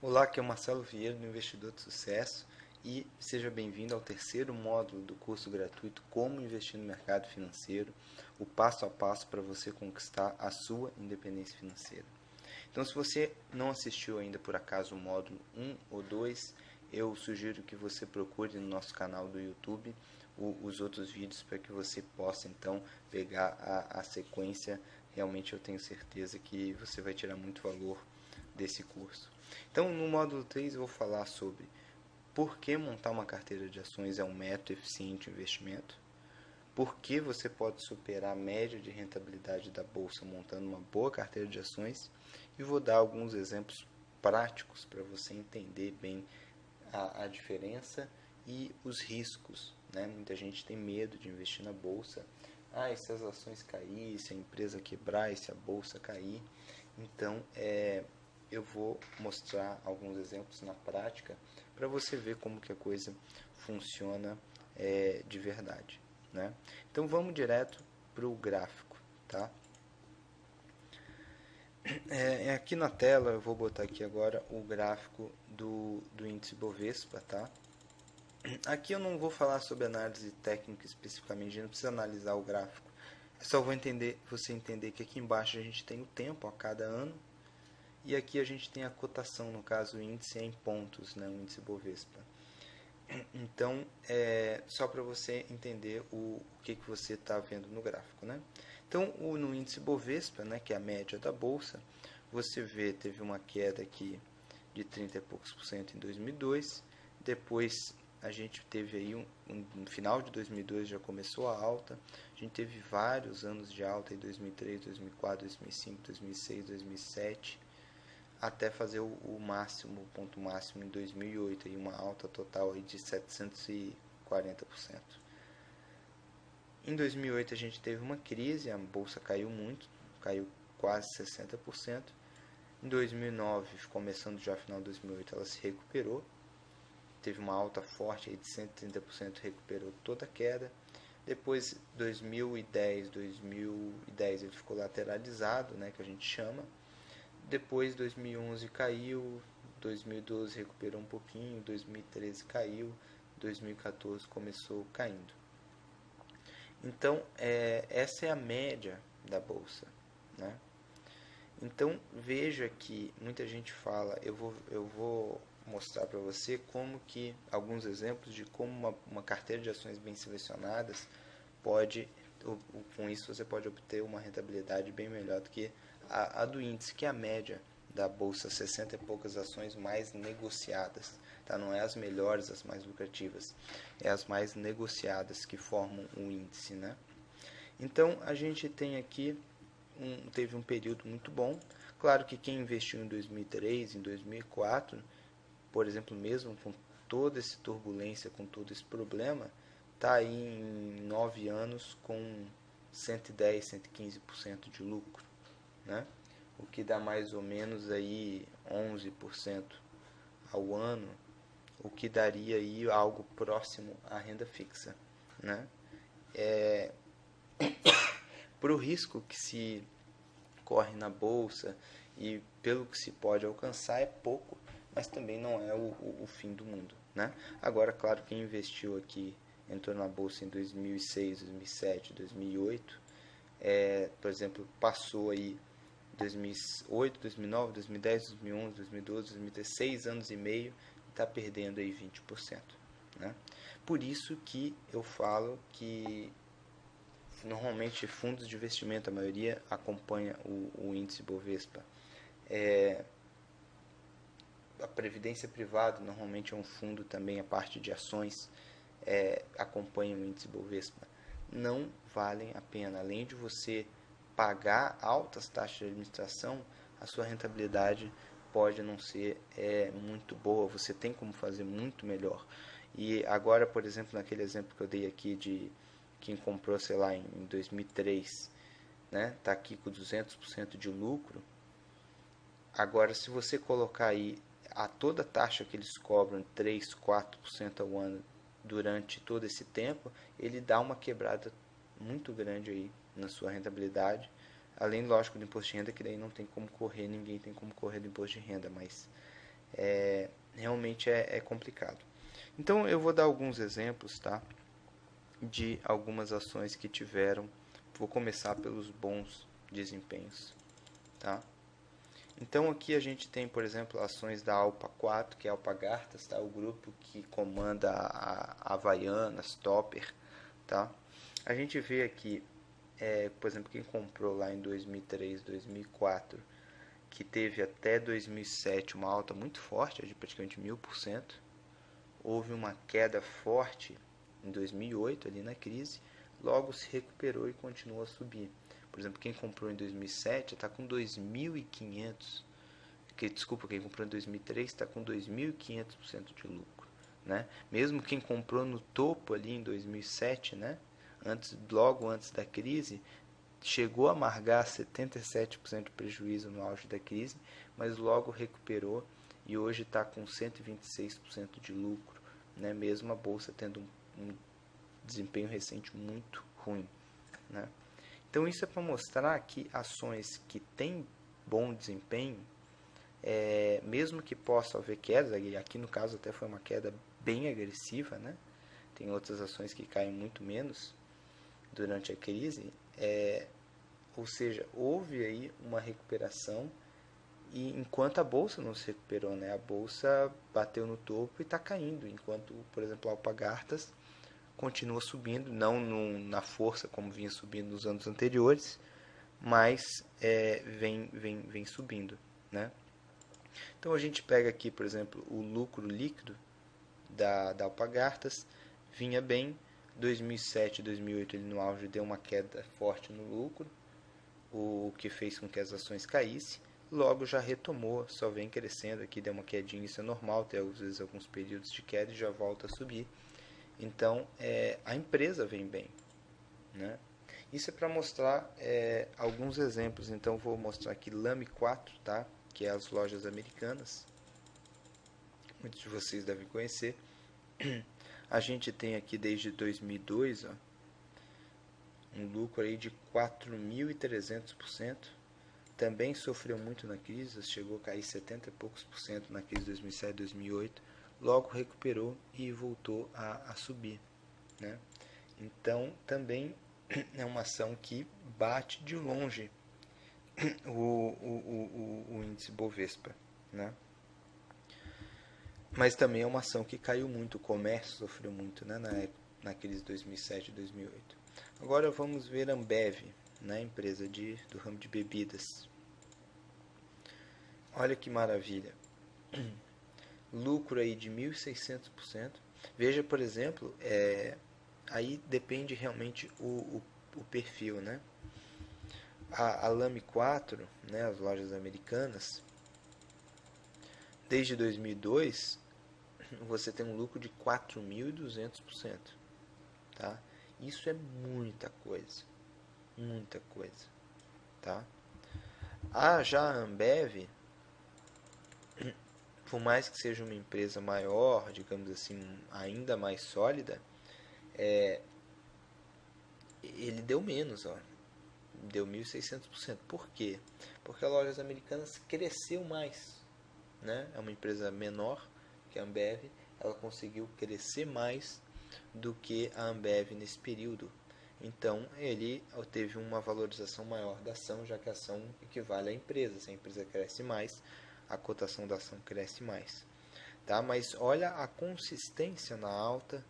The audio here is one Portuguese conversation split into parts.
Olá, aqui é o Marcelo Vieira, do Investidor de Sucesso, e seja bem-vindo ao terceiro módulo do curso gratuito Como Investir no Mercado Financeiro, o passo a passo para você conquistar a sua independência financeira. Então, se você não assistiu ainda por acaso o módulo 1 ou 2, eu sugiro que você procure no nosso canal do YouTube os outros vídeos para que você possa então pegar a sequência. Realmente eu tenho certeza que você vai tirar muito valor desse curso. Então, no módulo 3 eu vou falar sobre por que montar uma carteira de ações é um método eficiente de investimento, por que você pode superar a média de rentabilidade da bolsa montando uma boa carteira de ações, e vou dar alguns exemplos práticos para você entender bem a diferença e os riscos. Né? Muita gente tem medo de investir na bolsa. E se as ações caírem, se a empresa quebrar, e se a bolsa cair. Então, eu vou mostrar alguns exemplos na prática para você ver como que a coisa funciona de verdade. Né? Então, vamos direto para o gráfico. Tá? Aqui na tela, eu vou botar aqui agora o gráfico do índice Bovespa. Tá? Aqui eu não vou falar sobre análise técnica especificamente, a gente não precisa analisar o gráfico. É só você entender que aqui embaixo a gente tem o tempo a cada ano, e aqui a gente tem a cotação, no caso o índice é em pontos, né, o índice Bovespa. Então, só para você entender o que você está vendo no gráfico. Né? Então, no índice Bovespa, né, que é a média da bolsa, você vê, teve uma queda aqui de 30 e poucos por cento em 2002, depois a gente teve aí no final de 2002 já começou a alta, a gente teve vários anos de alta em 2003, 2004, 2005, 2006, 2007, até fazer o máximo, o ponto máximo em 2008, aí uma alta total aí de 740%. Em 2008 a gente teve uma crise, a bolsa caiu muito, caiu quase 60%. Em 2009, começando já final de 2008, ela se recuperou, teve uma alta forte aí de 130%, recuperou toda a queda. Depois 2010 ele ficou lateralizado, né, que a gente chama. Depois 2011 caiu, 2012 recuperou um pouquinho, 2013 caiu, 2014 começou caindo. Então, essa é a média da bolsa. Né? Então, veja que muita gente fala, eu vou mostrar para você como que, alguns exemplos de como uma carteira de ações bem selecionadas pode, com isso você pode obter uma rentabilidade bem melhor do que a do índice, que é a média da bolsa, 60 e poucas ações mais negociadas. Tá? Não é as melhores, as mais lucrativas, é as mais negociadas que formam o índice. Né? Então, a gente tem aqui, teve um período muito bom. Claro que quem investiu em 2003, em 2004, por exemplo, mesmo com toda essa turbulência, com todo esse problema, está aí em 9 anos com 110, 115% de lucro, né? O que dá mais ou menos aí 11% ao ano, o que daria aí algo próximo à renda fixa, né? Para o risco que se corre na bolsa e pelo que se pode alcançar é pouco, mas também não é o fim do mundo. Né? Agora, claro, quem investiu aqui, entrou na bolsa em 2006, 2007, 2008, por exemplo, passou aí 2008, 2009, 2010, 2011, 2012, 2013, 6 anos e meio, está perdendo aí 20%. Né? Por isso que eu falo que normalmente fundos de investimento, a maioria acompanha o índice Bovespa. A previdência privada normalmente é um fundo também, a parte de ações acompanha o índice Bovespa. Não valem a pena. Além de você pagar altas taxas de administração, a sua rentabilidade pode não ser muito boa. Você tem como fazer muito melhor. E agora, por exemplo, naquele exemplo que eu dei aqui de quem comprou, sei lá, em 2003, né, tá aqui com 200% de lucro. Agora, se você colocar aí a toda a taxa que eles cobram, 3, 4% ao ano durante todo esse tempo, ele dá uma quebrada muito grande aí na sua rentabilidade. Além, lógico, do imposto de renda, que daí não tem como correr, ninguém tem como correr do imposto de renda, mas Realmente é complicado. Então eu vou dar alguns exemplos, tá, de algumas ações que tiveram. Vou começar pelos bons desempenhos, tá? Então aqui a gente tem, por exemplo, ações da Alpa 4, que é a Alpargatas, tá? O grupo que comanda a Havaianas, Topper, tá? A gente vê aqui, por exemplo, quem comprou lá em 2003, 2004, que teve até 2007 uma alta muito forte, de praticamente 1000%. Houve uma queda forte em 2008, ali na crise, logo se recuperou e continuou a subir. Por exemplo, quem comprou em 2007 está com 2.500%. Desculpa, quem comprou em 2003 está com 2.500% de lucro, né? Mesmo quem comprou no topo ali em 2007, né? Logo antes da crise, chegou a amargar 77% de prejuízo no auge da crise, mas logo recuperou e hoje está com 126% de lucro, né? Mesmo a bolsa tendo um desempenho recente muito ruim, né? Então isso é para mostrar que ações que têm bom desempenho, mesmo que possa haver quedas, e aqui no caso até foi uma queda bem agressiva, né? Tem outras ações que caem muito menos durante a crise, ou seja, houve aí uma recuperação e enquanto a bolsa não se recuperou, né? A bolsa bateu no topo e está caindo, enquanto, por exemplo, a Alpargatas continua subindo, não na força como vinha subindo nos anos anteriores, mas vem subindo, né? Então a gente pega aqui, por exemplo, o lucro líquido da Alpargatas, vinha bem, 2007 2008 ele no auge deu uma queda forte no lucro, o que fez com que as ações caíssem, logo já retomou, só vem crescendo aqui, deu uma quedinha, isso é normal, tem às vezes alguns períodos de queda e já volta a subir. Então a empresa vem bem, né? Isso é para mostrar alguns exemplos. Então vou mostrar aqui Lame 4, tá? Que é as lojas americanas. Muitos de vocês devem conhecer. A gente tem aqui desde 2002, ó, um lucro aí de 4.300%. Também sofreu muito na crise, chegou a cair 70 e poucos por cento na crise de 2007, 2008. Logo recuperou e voltou a subir, né? Então também é uma ação que bate de longe o índice Bovespa, né? Mas também é uma ação que caiu muito, o comércio sofreu muito, né, na crise de 2007 e 2008. Agora vamos ver a Ambev, né, empresa do ramo de bebidas. Olha que maravilha. Lucro aí de 1.600%. Veja, por exemplo, aí depende realmente o perfil, né? A Lame 4, né, as lojas americanas, desde 2002, você tem um lucro de 4.200%, tá? Isso é muita coisa, tá? Já a Ambev, por mais que seja uma empresa maior, digamos assim, ainda mais sólida, ele deu menos, ó. Deu 1.600%. Por quê? Porque a Lojas Americanas cresceu mais, né? É uma empresa menor que a Ambev, ela conseguiu crescer mais do que a Ambev nesse período. Então, ele teve uma valorização maior da ação, já que a ação equivale à empresa. Se a empresa cresce mais, a cotação da ação cresce mais. Tá? Mas olha a consistência na alta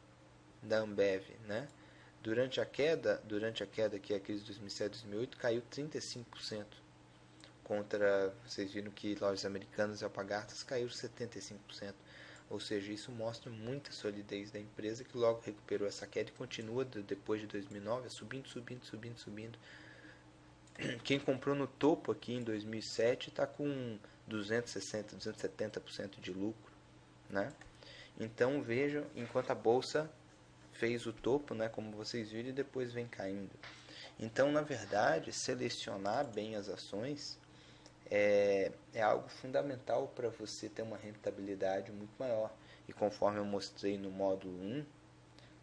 da Ambev, né? Durante a queda que é a crise de 2007 2008, caiu 35%. Vocês viram que lojas americanas e Alpargatas caíram 75%. Ou seja, isso mostra muita solidez da empresa, que logo recuperou essa queda e continua depois de 2009 subindo. Quem comprou no topo aqui em 2007 está com 260, 270% de lucro, né? Então vejam, enquanto a bolsa fez o topo, né, como vocês viram, e depois vem caindo. Então, na verdade, selecionar bem as ações é algo fundamental para você ter uma rentabilidade muito maior. E conforme eu mostrei no módulo 1,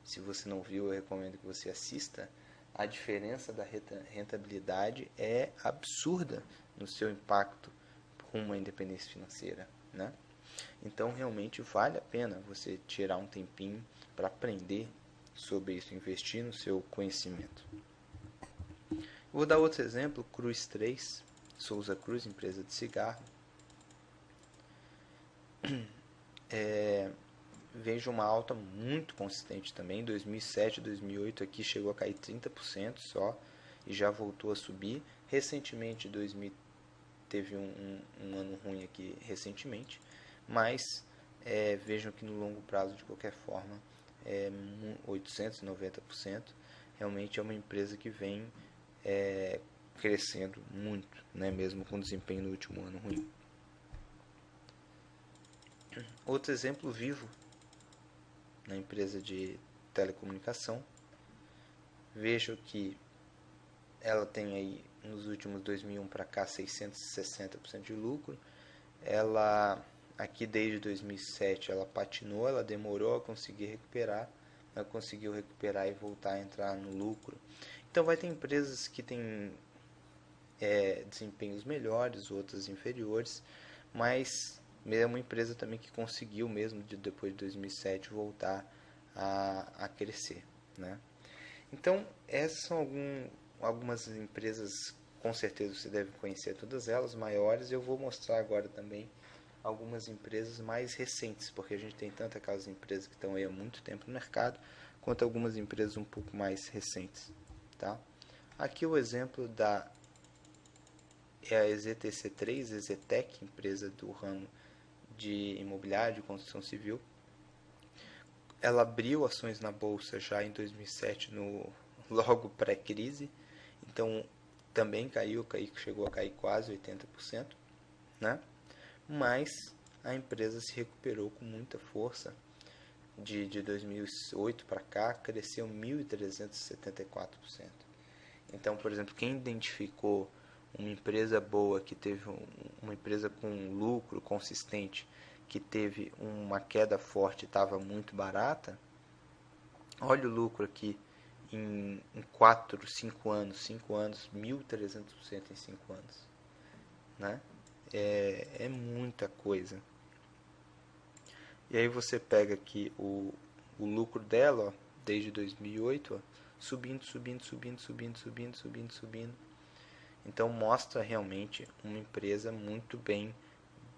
se você não viu, eu recomendo que você assista, a diferença da rentabilidade é absurda no seu impacto rumo à independência financeira, né? Então realmente vale a pena você tirar um tempinho para aprender sobre isso, investir no seu conhecimento. Vou dar outro exemplo, Cruz 3, Souza Cruz, empresa de cigarro. Vejo uma alta muito consistente também. 2007, 2008 aqui chegou a cair 30% só e já voltou a subir. Recentemente, 2000 teve um ano ruim aqui recentemente, mas vejam que no longo prazo, de qualquer forma, 890%. Realmente é uma empresa que vem crescendo muito, né, mesmo com desempenho no último ano ruim. Outro exemplo vivo, na empresa de telecomunicação, vejo que ela tem aí nos últimos 2001 para cá 660% de lucro. Ela aqui desde 2007 ela patinou, ela demorou a conseguir recuperar, mas conseguiu recuperar e voltar a entrar no lucro. Então vai ter empresas que têm desempenhos melhores, outras inferiores, mas é uma empresa também que conseguiu mesmo depois de 2007 voltar a crescer, né? Então essas são algumas empresas, com certeza você deve conhecer todas elas, maiores. Eu vou mostrar agora também algumas empresas mais recentes, porque a gente tem tanto aquelas empresas que estão aí há muito tempo no mercado, quanto algumas empresas um pouco mais recentes, tá? Aqui o exemplo é a EZTC3, EZTEC, empresa do ramo de imobiliário, de construção civil. Ela abriu ações na bolsa já em 2007, logo pré-crise, então também chegou a cair quase 80%, né? Mas a empresa se recuperou com muita força. De 2008 para cá, cresceu 1.374%. Então, por exemplo, quem identificou uma empresa boa, que teve uma empresa com lucro consistente, que teve uma queda forte e estava muito barata, olha o lucro aqui em 4, 5 anos, 1.300% em 5 anos, né? É muita coisa. E aí você pega aqui o lucro dela, ó, desde 2008, ó, subindo. Então mostra realmente uma empresa muito bem,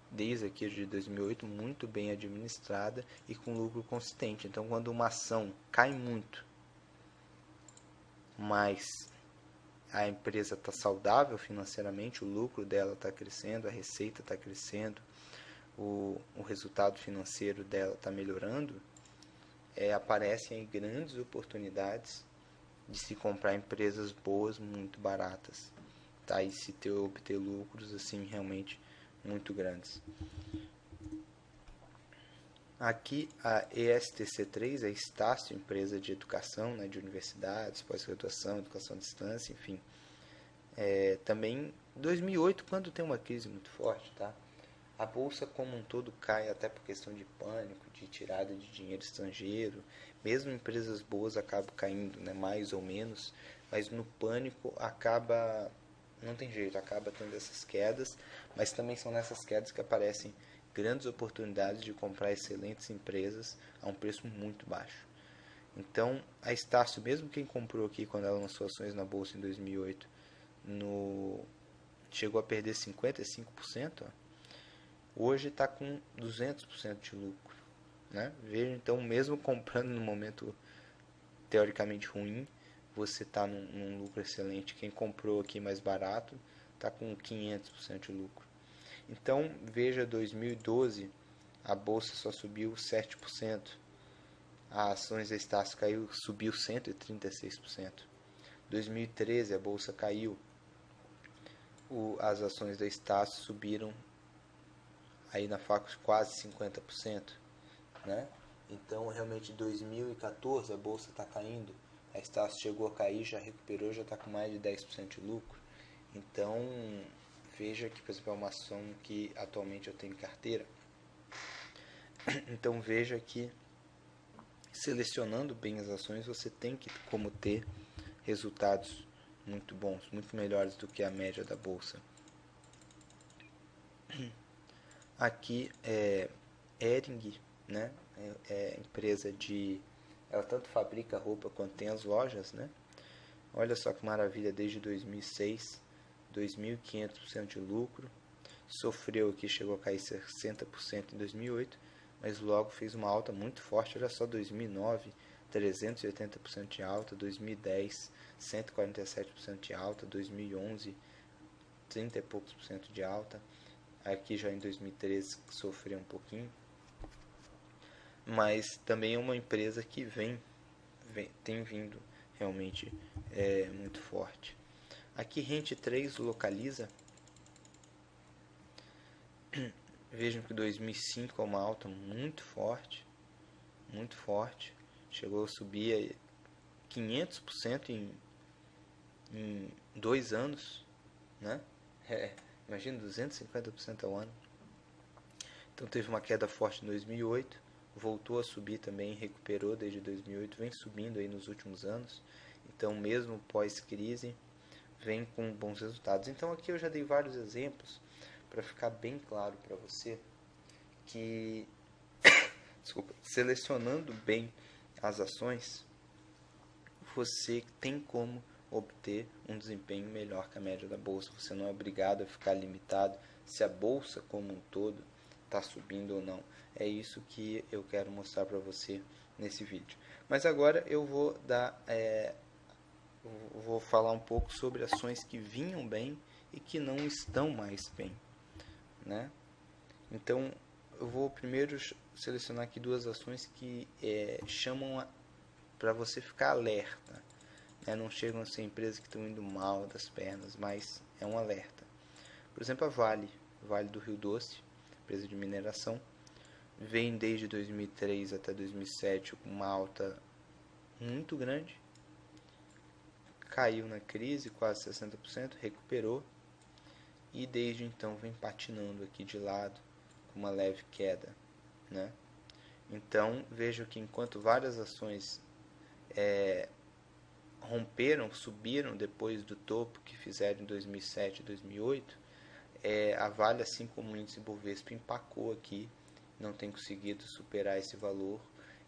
desde aqui de 2008, muito bem administrada e com lucro consistente. Então quando uma ação cai muito, mas a empresa está saudável financeiramente, o lucro dela está crescendo, a receita está crescendo, o resultado financeiro dela está melhorando, aparecem aí grandes oportunidades de se comprar empresas boas, muito baratas, tá? E se obter lucros assim realmente muito grandes. Aqui a ESTC3, a Estácio, empresa de educação, né, de universidades, pós-graduação, educação à distância, enfim. Também 2008, quando tem uma crise muito forte, tá? A bolsa como um todo cai até por questão de pânico, de tirada de dinheiro estrangeiro. Mesmo empresas boas acabam caindo, né, mais ou menos, mas no pânico não tem jeito, acaba tendo essas quedas, mas também são nessas quedas que aparecem grandes oportunidades de comprar excelentes empresas a um preço muito baixo. Então, a Estácio, mesmo quem comprou aqui quando ela lançou ações na bolsa em 2008, chegou a perder 55%, ó, hoje está com 200% de lucro, né? Veja, então, mesmo comprando no momento teoricamente ruim, você está num lucro excelente. Quem comprou aqui mais barato está com 500% de lucro. Então, veja, 2012 a bolsa só subiu 7%. As ações da Estácio subiu 136%. 2013 a bolsa caiu. As ações da Estácio subiram aí na faixa quase 50%, né? Então, realmente, em 2014 a bolsa está caindo. A Estácio chegou a cair, já recuperou, já está com mais de 10% de lucro. Então, veja que, por exemplo, é uma ação que atualmente eu tenho em carteira. Então, veja que selecionando bem as ações, você tem como ter resultados muito bons, muito melhores do que a média da bolsa. Aqui Hering, né? É empresa ela tanto fabrica roupa quanto tem as lojas, né? Olha só que maravilha, desde 2006, 2.500% de lucro. Sofreu aqui, chegou a cair 60% em 2008, mas logo fez uma alta muito forte. Olha só, 2009, 380% de alta, 2010, 147% de alta, 2011, 30 e poucos por cento de alta. Aqui já em 2013 sofreu um pouquinho, mas também é uma empresa que tem vindo realmente muito forte. Aqui Rente 3 localiza. Vejam que 2005 é uma alta muito forte, muito forte. Chegou a subir 500% em 2 anos, né? Imagina, 250% ao ano. Então teve uma queda forte em 2008, voltou a subir também, recuperou desde 2008, vem subindo aí nos últimos anos. Então mesmo pós-crise, vem com bons resultados. Então aqui eu já dei vários exemplos para ficar bem claro para você que, selecionando bem as ações, você tem como obter um desempenho melhor que a média da bolsa. Você não é obrigado a ficar limitado se a bolsa como um todo está subindo ou não. É isso que eu quero mostrar para você nesse vídeo. Mas agora eu vou falar um pouco sobre ações que vinham bem e que não estão mais bem, né? Então eu vou primeiro selecionar aqui 2 ações que chamam para você ficar alerta, né? Não chegam a ser empresas que estão indo mal das pernas, mas é um alerta. Por exemplo, a Vale do Rio Doce, empresa de mineração, vem desde 2003 até 2007 com uma alta muito grande, caiu na crise quase 60%, recuperou e desde então vem patinando aqui de lado com uma leve queda, né? Então vejo que enquanto várias ações romperam, subiram depois do topo que fizeram em 2007 e 2008, a Vale, assim como o índice Bovespa, empacou aqui, não tem conseguido superar esse valor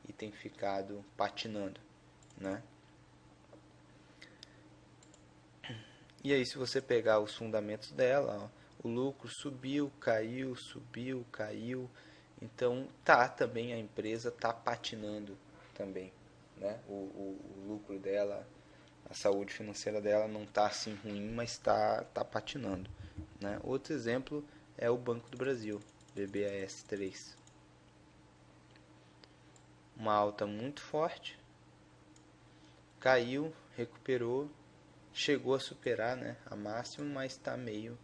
e tem ficado patinando, né? E aí, se você pegar os fundamentos dela, ó, o lucro subiu, caiu, subiu, caiu. Então, também a empresa está patinando também, né? O lucro dela, a saúde financeira dela não está assim ruim, mas está patinando, né? Outro exemplo é o Banco do Brasil, BBAS3. Uma alta muito forte, caiu, recuperou, chegou a superar, né, a máxima, mas está meio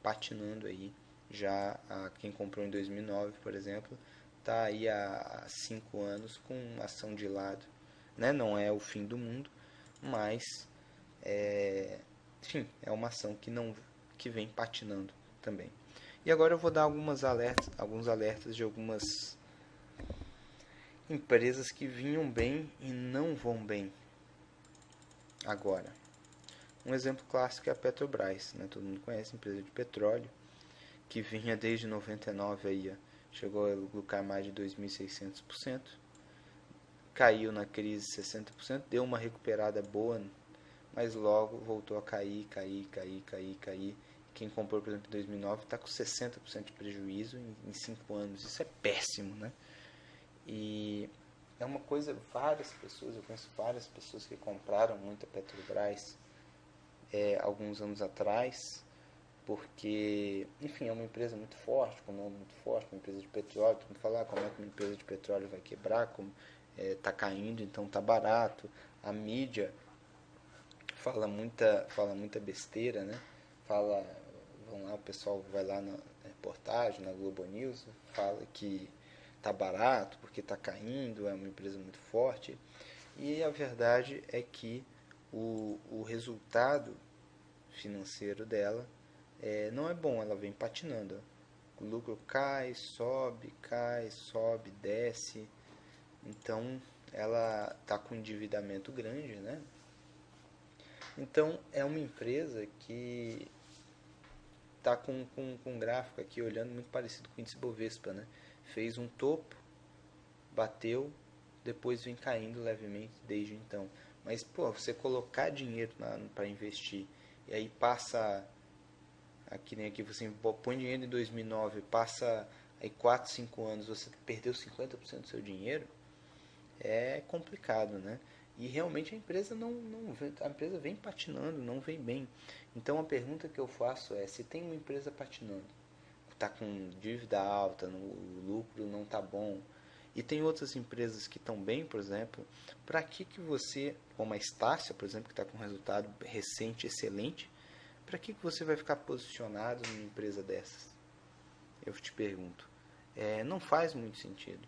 patinando aí. Já quem comprou em 2009, por exemplo, está aí há 5 anos com ação de lado, né? Não é o fim do mundo, mas enfim, é uma ação que vem patinando também. E agora eu vou dar alguns alertas de algumas empresas que vinham bem e não vão bem agora. Um exemplo clássico é a Petrobras, né? Todo mundo conhece, empresa de petróleo, que vinha desde 99 aí, chegou a lucrar mais de 2.600%, caiu na crise 60%, deu uma recuperada boa, mas logo voltou a cair. Quem comprou, por exemplo, em 2009 está com 60% de prejuízo em 5 anos. Isso é péssimo, né? E é uma coisa, eu conheço várias pessoas que compraram muito a Petrobras alguns anos atrás, porque, enfim, é uma empresa muito forte, com um nome muito forte, uma empresa de petróleo. Todo mundo fala, como é que uma empresa de petróleo vai quebrar, como está caindo, então está barato. A mídia fala muita besteira, né? O pessoal vai lá na reportagem, na Globo News, fala que tá barato porque está caindo, é uma empresa muito forte. E a verdade é que o resultado financeiro dela não é bom, ela vem patinando. O lucro cai, sobe, desce. Então ela está com um endividamento grande, né? Então é uma empresa que está com um gráfico aqui olhando muito parecido com o índice Bovespa, né? fez um topo, bateu, depois vem caindo levemente desde então. Mas, pô, você colocar dinheiro para investir e aí passa, aqui nem aqui, você põe dinheiro em 2009, passa aí 4, 5 anos, você perdeu 50% do seu dinheiro, é complicado, né? E realmente a empresa a empresa vem patinando, não vem bem. Então a pergunta que eu faço é, se tem uma empresa patinando, está com dívida alta, o lucro não está bom, e tem outras empresas que estão bem, por exemplo, para que você, como a Estácia, por exemplo, que está com um resultado recente excelente, para que você vai ficar posicionado numa empresa dessas? Eu te pergunto. Não faz muito sentido.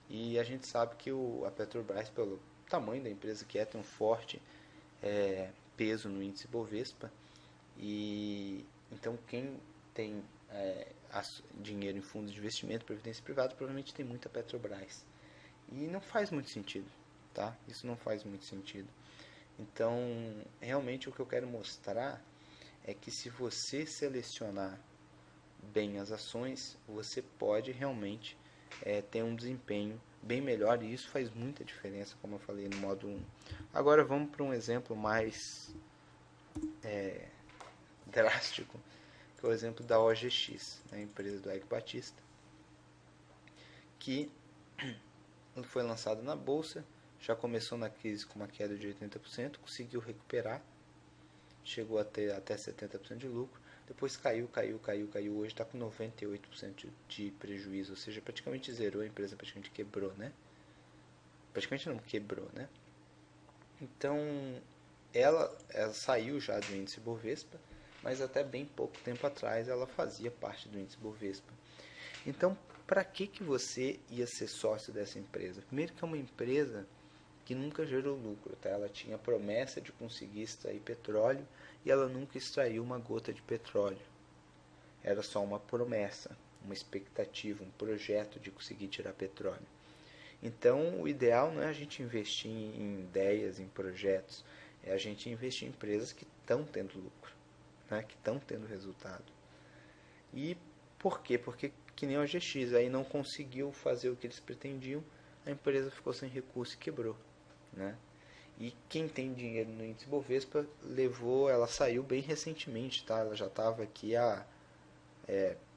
E a gente sabe que a Petrobras, pelo tamanho da empresa que é, tem um forte peso no índice Bovespa. E então quem tem dinheiro em fundos de investimento, previdência privada, provavelmente tem muita Petrobras. E não faz muito sentido, tá? Isso não faz muito sentido. Então, realmente o que eu quero mostrar é que se você selecionar bem as ações, você pode realmente ter um desempenho bem melhor, e isso faz muita diferença, como eu falei no módulo 1. Agora vamos para um exemplo mais drástico, que é o exemplo da OGX, a empresa do Eike Batista, que foi lançada na bolsa, já começou na crise com uma queda de 80%, conseguiu recuperar, chegou a ter até 70% de lucro, depois caiu, hoje está com 98% de prejuízo, ou seja, praticamente zerou, a empresa praticamente quebrou, né? Praticamente não quebrou, né? Então, ela saiu já do índice Bovespa, mas até bem pouco tempo atrás ela fazia parte do índice Bovespa. Então, para que você ia ser sócio dessa empresa? Primeiro que é uma empresa que nunca gerou lucro, tá? Ela tinha promessa de conseguir extrair petróleo e ela nunca extraiu uma gota de petróleo. Era só uma promessa, uma expectativa, um projeto de conseguir tirar petróleo. Então, o ideal não é a gente investir em ideias, em projetos, é a gente investir em empresas que estão tendo lucro, né? Que estão tendo resultado. E por quê? Porque que nem o OGX, aí não conseguiu fazer o que eles pretendiam, a empresa ficou sem recurso e quebrou, né? E quem tem dinheiro no índice Bovespa ela saiu bem recentemente, tá? Ela já estava aqui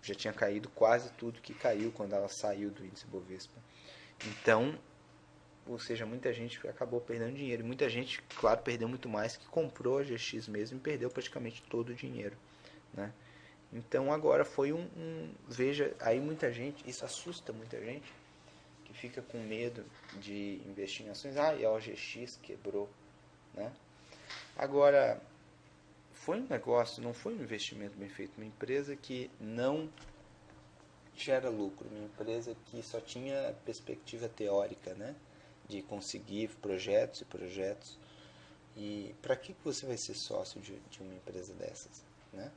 já tinha caído quase tudo que caiu quando ela saiu do índice Bovespa. Então, ou seja, muita gente acabou perdendo dinheiro. E muita gente, claro, perdeu muito mais, que comprou a GX mesmo e perdeu praticamente todo o dinheiro, né? Então agora foi veja, aí muita gente, isso assusta muita gente, que fica com medo de investir em ações. E a OGX quebrou, né? Agora, foi um negócio, não foi um investimento bem feito. Uma empresa que não gera lucro, uma empresa que só tinha perspectiva teórica, né? De conseguir projetos e projetos. E para que você vai ser sócio de uma empresa dessas, né?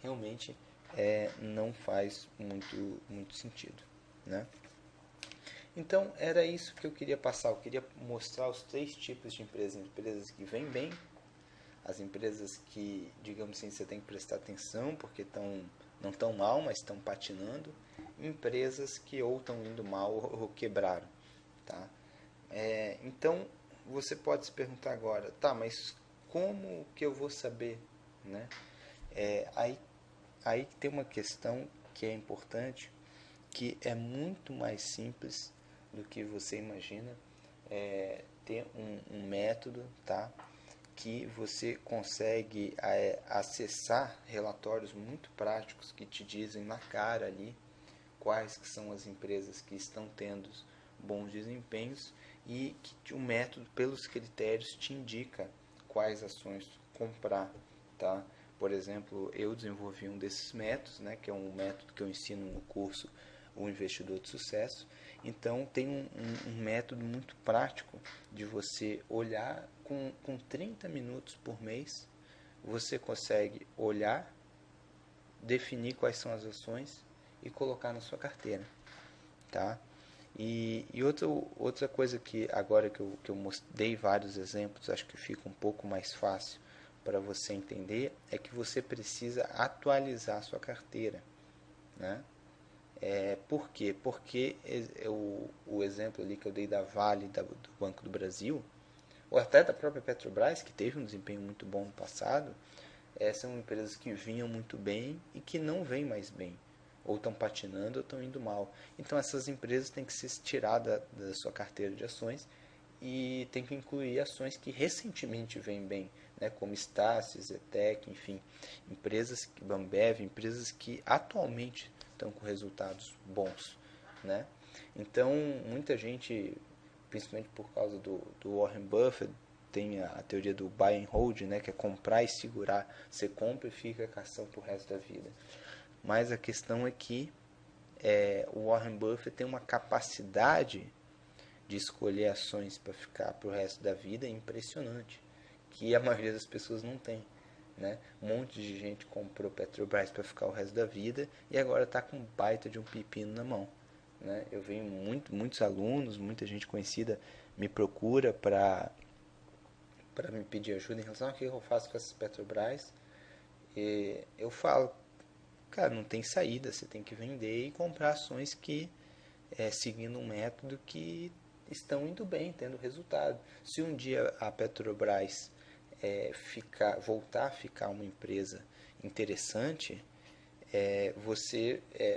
Realmente não faz muito sentido, né? Então era isso que eu queria passar. Eu queria mostrar os 3 tipos de empresas: empresas que vêm bem, as empresas que, digamos assim, você tem que prestar atenção porque não estão mal, mas estão patinando, empresas que ou estão indo mal ou quebraram, tá? Então você pode se perguntar agora, tá, mas como que eu vou saber, né? Aí tem uma questão que é importante, que é muito mais simples do que você imagina. Ter um método, tá? Que você consegue acessar relatórios muito práticos que te dizem na cara ali quais que são as empresas que estão tendo bons desempenhos e que o método, pelos critérios, te indica quais ações comprar, tá? Por exemplo, eu desenvolvi um desses métodos, né, que é um método que eu ensino no curso O Investidor de Sucesso. Então, tem um método muito prático de você olhar com 30 minutos por mês. Você consegue olhar, definir quais são as ações e colocar na sua carteira, tá? E outra coisa que agora que eu dei vários exemplos, acho que fica um pouco mais fácil para você entender, é que você precisa atualizar a sua carteira, né? Por quê? Porque o exemplo ali que eu dei da Vale, do Banco do Brasil, ou até da própria Petrobras, que teve um desempenho muito bom no passado, são empresas que vinham muito bem e que não vêm mais bem. Ou estão patinando ou estão indo mal. Então essas empresas têm que ser tiradas da sua carteira de ações e tem que incluir ações que recentemente vêm bem, né, como Estácio, Zetec, enfim, empresas, Bambev, empresas que atualmente estão com resultados bons, né? Então, muita gente, principalmente por causa do Warren Buffett, tem a teoria do buy and hold, né, que é comprar e segurar. Você compra e fica com a ação pro resto da vida. Mas a questão é que o Warren Buffett tem uma capacidade de escolher ações para ficar para o resto da vida é impressionante, que a maioria das pessoas não tem. Né? Um monte de gente comprou Petrobras para ficar o resto da vida e agora está com um baita de um pepino na mão. Né? Eu venho muitos alunos, muita gente conhecida me procura para me pedir ajuda em relação ao que eu faço com essas Petrobras. E eu falo, cara, não tem saída, você tem que vender e comprar ações que seguindo um método que estão indo bem, tendo resultado. Se um dia a Petrobras voltar a ficar uma empresa interessante,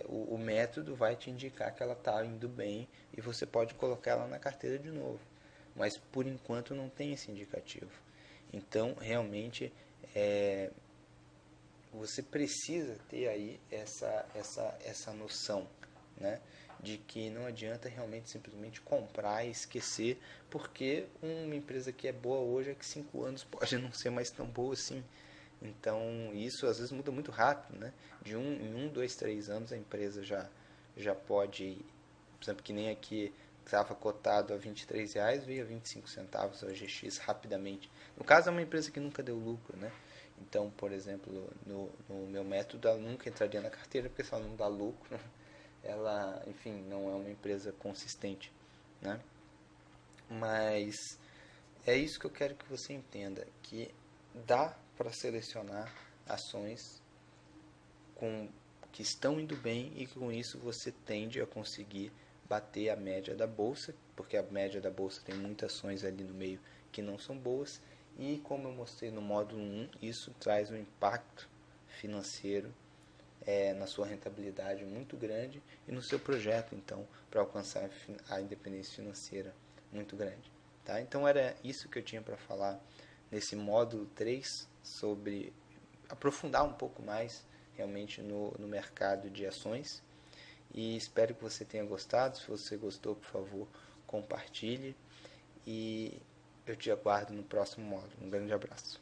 o método vai te indicar que ela está indo bem e você pode colocar ela na carteira de novo. Mas por enquanto não tem esse indicativo. Então realmente você precisa ter aí essa noção, né? De que não adianta realmente simplesmente comprar e esquecer, porque uma empresa que é boa hoje, que 5 anos pode não ser mais tão boa assim. Então isso às vezes muda muito rápido, né? Em 2, 3 anos a empresa já pode, por exemplo, que nem aqui estava cotado a R$ 23, veio a 25 centavos a GX rapidamente. No caso é uma empresa que nunca deu lucro, né? Então, por exemplo, no meu método, ela nunca entraria na carteira, porque se ela não dá lucro, ela, enfim, não é uma empresa consistente, né? Mas é isso que eu quero que você entenda, que dá para selecionar ações que estão indo bem e que com isso você tende a conseguir bater a média da bolsa, porque a média da bolsa tem muitas ações ali no meio que não são boas, e como eu mostrei no módulo 1, isso traz um impacto financeiro na sua rentabilidade muito grande e no seu projeto, então, para alcançar a independência financeira muito grande. Tá? Então era isso que eu tinha para falar nesse módulo 3, sobre aprofundar um pouco mais realmente no mercado de ações. E espero que você tenha gostado. Se você gostou, por favor, compartilhe. E eu te aguardo no próximo módulo. Um grande abraço.